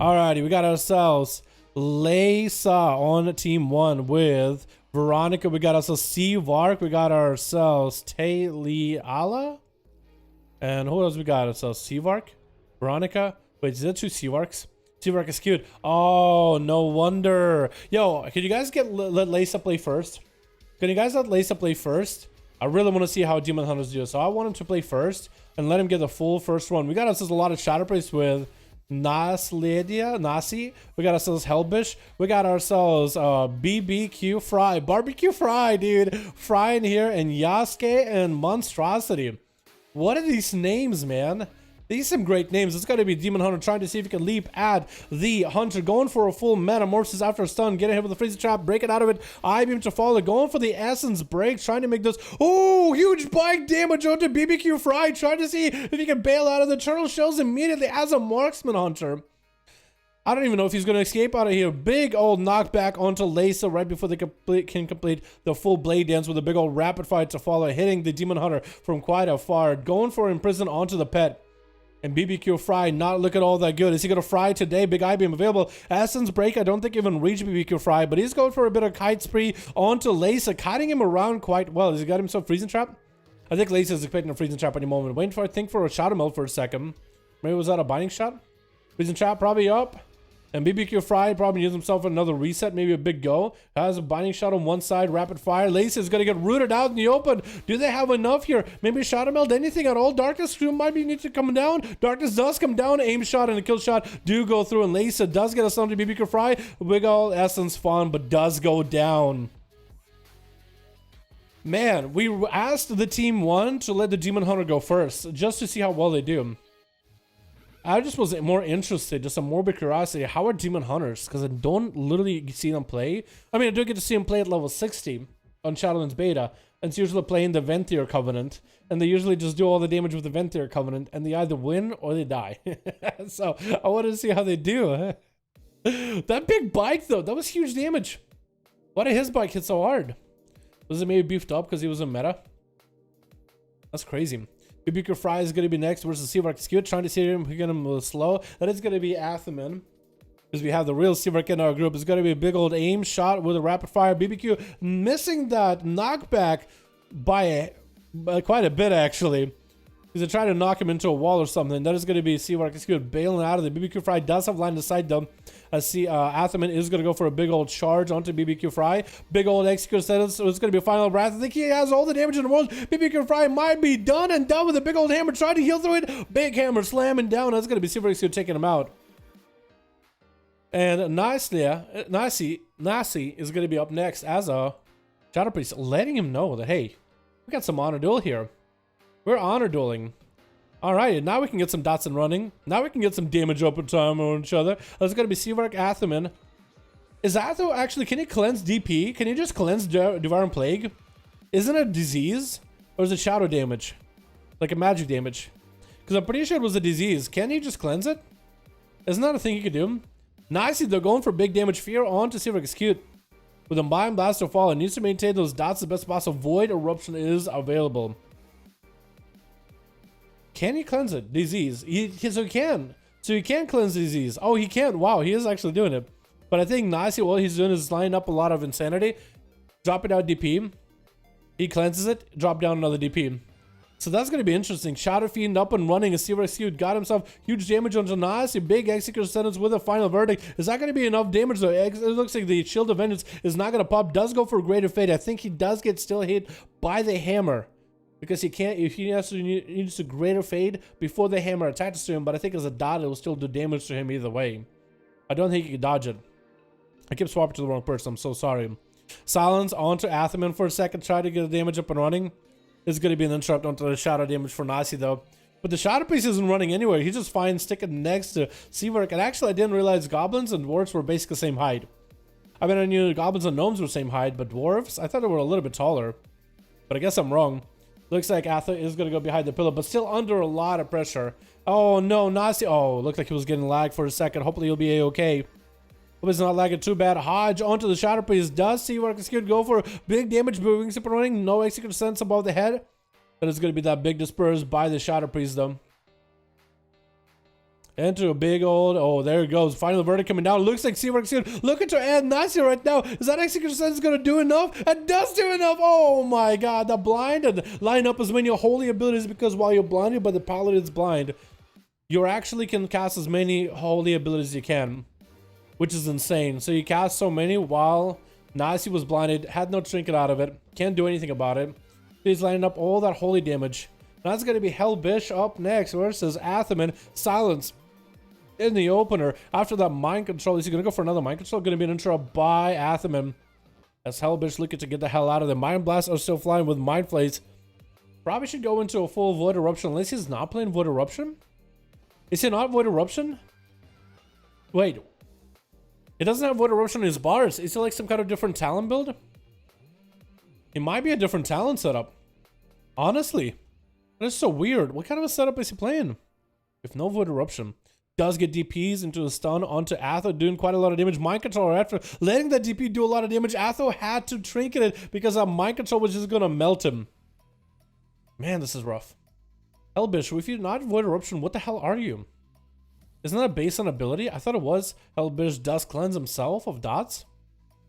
Alrighty, we got ourselves Laysa on team 1 with Veronica. We got ourselves Seavark. We got ourselves Tayliala. And who else we got ourselves? Seavark? Veronica? Wait, is that two Seavarks? Seavark is cute. Oh, no wonder. Yo, can you guys let Laysa play first? Can you guys let Laysa play first? I really want to see how Demon Hunters do. So I want him to play first and let him get the full first one. We got ourselves a lot of shadow plays with Nasi. We got ourselves Hellbish. We got ourselves BBQ Fry. Barbecue Fry, dude. Fry in here. And Yasuke and Monstrosity. What are these names, man? These are some great names. It's got to be Demon Hunter trying to see if he can leap at the Hunter. Going for a full metamorphosis after a stun. Getting hit with the freezing trap. Breaking out of it. I-beam to follow. Going for the essence break. Trying to make this. Oh, huge bike damage onto BBQ Fry. Trying to see if he can bail out of the turtle shells immediately as a marksman hunter. I don't even know if he's going to escape out of here. Big old knockback onto Laysa right before they can complete the full blade dance with a big old rapid fire to follow. Hitting the Demon Hunter from quite afar. Going for imprison onto the pet. And BBQ Fry not looking all that good. Is he going to fry today? Big I-beam available. Essence Break, I don't think even reached BBQ Fry, but he's going for a bit of kite spree onto Laysa, kiting him around quite well. Has he got himself freezing trap? I think Laysa is expecting a freezing trap any moment. Waiting for, I think, for a shadow melt for a second. Maybe was that a binding shot? Freezing trap probably up. And BBQ Fry probably needs himself another reset, maybe a big go. Has a binding shot on one side, rapid fire. Laysa is going to get rooted out in the open. Do they have enough here? Maybe Shadow Meld, anything at all? Darkness might be need to come down. Darkness does come down. Aim shot and a kill shot do go through. And Laysa does get a stun to BBQ Fry. Big ol' Essence Fawn, but does go down. Man, we asked the team 1 to let the Demon Hunter go first, just to see how well they do. I just was more interested, just a morbid curiosity. How are Demon Hunters? Because I don't literally see them play. I mean, I do get to see them play at level 60 on Shadowlands Beta. And it's usually playing the Venthyr Covenant. And they usually just do all the damage with the Venthyr Covenant. And they either win or they die. So I wanted to see how they do. That big bike, though, that was huge damage. Why did his bike hit so hard? Was it maybe beefed up because he was in meta? That's crazy. BBQ Fry is going to be next versus Seavark Skewed, trying to see him get him slow. That is going to be Athaman, because we have the real Seavark in our group. It's going to be a big old aim shot with a rapid fire. BBQ missing that knockback by quite a bit, actually. Because they're trying to knock him into a wall or something. That is going to be Seavark Skewed bailing out of the BBQ Fry. Does have line of sight, though. Athaman is going to go for a big old charge onto BBQ Fry. Big old execute settings, so it's going to be a final wrath. I think he has all the damage in the world. BBQ Fry might be done with a big old hammer. Trying to heal through it. Big hammer slamming down. That's going to be Seavark Skewed taking him out. And Nasi is going to be up next as a Shadow Priest, letting him know that, hey, we got some honor duel here. We're honor dueling. Alright, now we can get some dots and running. Now we can get some damage open time on each other. That's going to be Seavark Athaman. Is Atho actually, can he cleanse DP? Can he just cleanse Devouring Plague? Isn't it a disease? Or is it shadow damage? Like a magic damage? Because I'm pretty sure it was a disease. Can he just cleanse it? Isn't that a thing you could do? Nicely, they're going for big damage. Fear on to Seavark is cute. With a Mind Blast or Fall, it needs to maintain those dots the best possible. Void Eruption is available. Can he cleanse it? Disease. So he can. So he can cleanse disease. Oh, he can. Wow, he is actually doing it. But I think Nasi, what he's doing is lining up a lot of insanity. Drop it out DP. He cleanses it. Drop down another DP. So that's going to be interesting. Shadow Fiend up and running. A Seavark Skewed got himself huge damage onto Nasi. Big executor sentence with a final verdict. Is that going to be enough damage though? It looks like the Shield of Vengeance is not going to pop. Does go for a Greater Fate. I think he does get still hit by the hammer. Because he can't, if he needs to Greater Fade before the hammer attaches to him, but I think as a dot, it will still do damage to him either way. I don't think he can dodge it. I keep swapping to the wrong person, I'm so sorry. Silence onto Athaman for a second, try to get the damage up and running. It's going to be an interrupt onto the shadow damage for Nasi though. But the Shadow Priest isn't running anywhere, he's just fine sticking next to Seavark. And actually I didn't realize goblins and dwarves were basically the same height. I mean, I knew goblins and gnomes were the same height, but dwarves, I thought they were a little bit taller. But I guess I'm wrong. Looks like Atha is going to go behind the pillar, but still under a lot of pressure. Oh, no, Nasi. Oh, looked like he was getting lagged for a second. Hopefully he'll be a-okay. Hope he's not lagging too bad. Hodge onto the Shadow Priest. Does Seavark is good. Go for big damage, moving, super running. No executive sense above the head. But it's going to be that big dispersed by the Shadow Priest, though. Into a big old, oh, there it goes. Final verdict coming down. Looks like Seawork Execute. Look at your ad Nazi right now. Is that Execution Sentence going to do enough? It does do enough. Oh my god. The blind and line up as many holy abilities because while you're blinded by the Paladin's blind, you actually can cast as many holy abilities as you can, which is insane. So you cast so many while Nazi was blinded, had no trinket out of it, can't do anything about it. He's lining up all that holy damage. Now it's going to be Hellbish up next versus Athaman. Silence in the opener. After that mind control, is he going to go for another mind control? Going to be an intro by Athaman. As Hellbish looking to get the hell out of there. Mind Blasts are still flying with Mind Flays. Probably should go into a full Void Eruption unless he's not playing Void Eruption. Is he not Void Eruption? Wait. It doesn't have Void Eruption in his bars. Is it like some kind of different talent build? It might be a different talent setup. Honestly. That's so weird. What kind of a setup is he playing? If no Void Eruption. Does get DPs into a stun onto Atho, doing quite a lot of damage. Mind Control after letting that DP do a lot of damage. Atho had to trinket it because that Mind Control was just gonna melt him. Man, this is rough. Hellbish, if you're not Void Eruption, what the hell are you? Isn't that based on ability? I thought it was. Hellbish does cleanse himself of dots.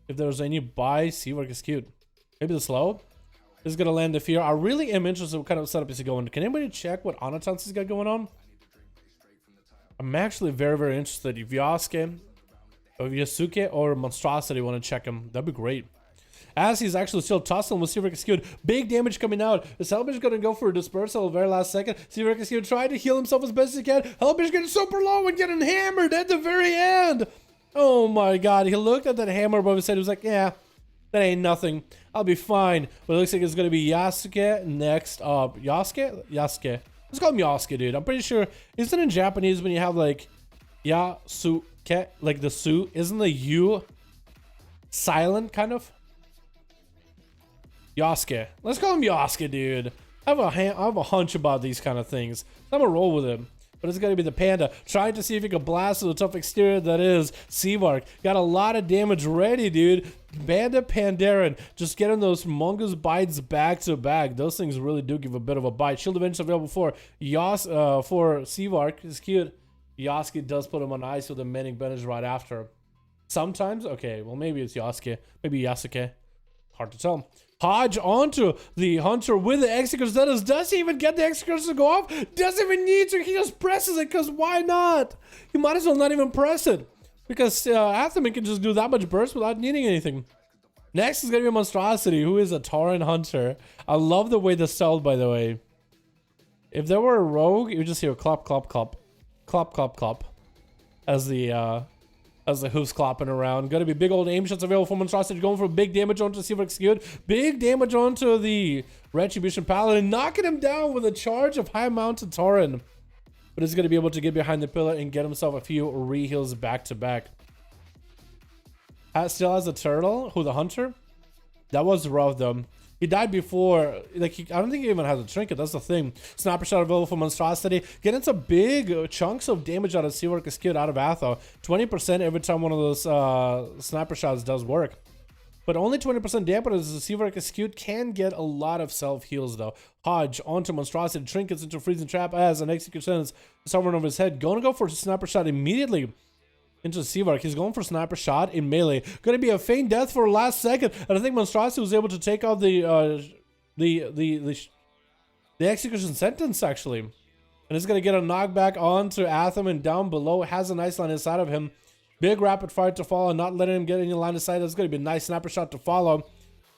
If there's any by Seawork is cute. Maybe the slow. This is gonna land the fear. I really am interested in what kind of setup is he going. Can anybody check what Onatons he's got going on? I'm actually very, very interested. If Yasuke, or Yasuke or Monstrosity want to check him, that'd be great. As he's actually still tussling with Seawork Execute. Big damage coming out. Is Hellbish going to go for a dispersal at the very last second? Seawork Execute trying to heal himself as best he can. Hellbish getting super low and getting hammered at the very end. Oh my god. He looked at that hammer above his head. He was like, yeah, that ain't nothing. I'll be fine. But it looks like it's going to be Yasuke next up. Yasuke? Yasuke. Let's call him Yasuke, dude. I'm pretty sure. Isn't it in Japanese when you have like Yasuke, like the su? Isn't the U silent kind of? Yasuke. Let's call him Yasuke, dude. I have a hunch about these kind of things. I'm gonna roll with him. But it's gonna be the panda trying to see if he can blast with the tough exterior that is Seavark. Got a lot of damage ready, dude. Panda Pandaren just getting those mongoose bites back to back. Those things really do give a bit of a bite. Shield Avenge available for for Seavark. It's cute. Yasuke does put him on ice with a mending bandage right after. Sometimes, okay, well maybe it's Yasuke, maybe Yasuke. Hard to tell. Hodge onto the hunter with the executors. Does he even get the executors to go off? Doesn't even need to. He just presses it because why not? He might as well not even press it because Athaman can just do that much burst without needing anything. Next is going to be a Monstrosity who is a Tauren hunter. I love the way this sold, by the way. If there were a rogue, you would just hear clop, clop, clop. Clop, clop, clop. As the hoofs clopping around. Gonna be big old aim shots available for Monstrosity, going for big damage onto Seawork Execute. Big damage onto the Retribution Paladin, knocking him down with a charge of high mounted Tauren. But he's gonna be able to get behind the pillar and get himself a few re-heals back to back. Still has a turtle, who the hunter? That was rough though. He died before, like, I don't think he even has a trinket, that's the thing. Sniper shot available for Monstrosity. Getting some big chunks of damage out of Seawork Execute out of Atho. 20% every time one of those sniper shots does work. But only 20% damage as Seawork Execute can get a lot of self-heals though. Hodge onto Monstrosity, trinkets into Freezing Trap as an execution is hovering over his head. Gonna go for a sniper shot immediately into Seavark. He's going for sniper shot in melee. Gonna be a feign death for last second, and I think Monstrosity was able to take out the execution sentence actually, and it's gonna get a knockback onto Athaman down below. Has a nice line inside of him. Big rapid fire to follow, not letting him get any line of sight. That's gonna be a nice sniper shot to follow.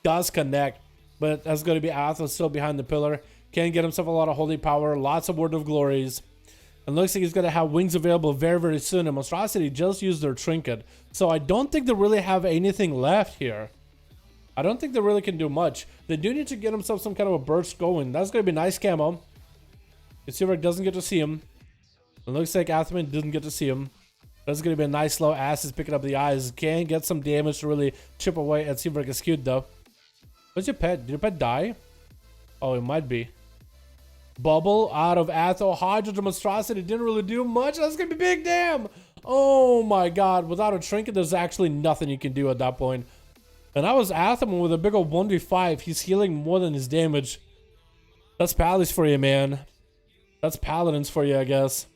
Does connect, but that's gonna be Athaman still behind the pillar. Can get himself a lot of holy power, lots of word of glories. And looks like he's going to have wings available very, very soon. And Monstrosity just used their trinket. So I don't think they really have anything left here. I don't think they really can do much. They do need to get himself some kind of a burst going. That's going to be nice camo. If Seawork doesn't get to see him. It looks like Athaman didn't get to see him. That's going to be a nice slow ass. He's picking up the eyes. Can get some damage to really chip away at Seawork Execute though. What's your pet? Did your pet die? Oh, it might be. Bubble out of Atho. Hodge to Monstrosity didn't really do much. That's gonna be big damn. Oh my god. Without a trinket, there's actually nothing you can do at that point. And that was Athaman with a big old 1v5. He's healing more than his damage. That's Paladins for you, man. That's Paladins for you, I guess.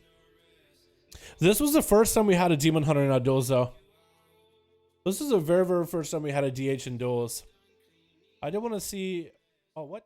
This was the first time we had a Demon Hunter in our duels, though. This is the very, very first time we had a DH in duels. I did want to see... Oh, what?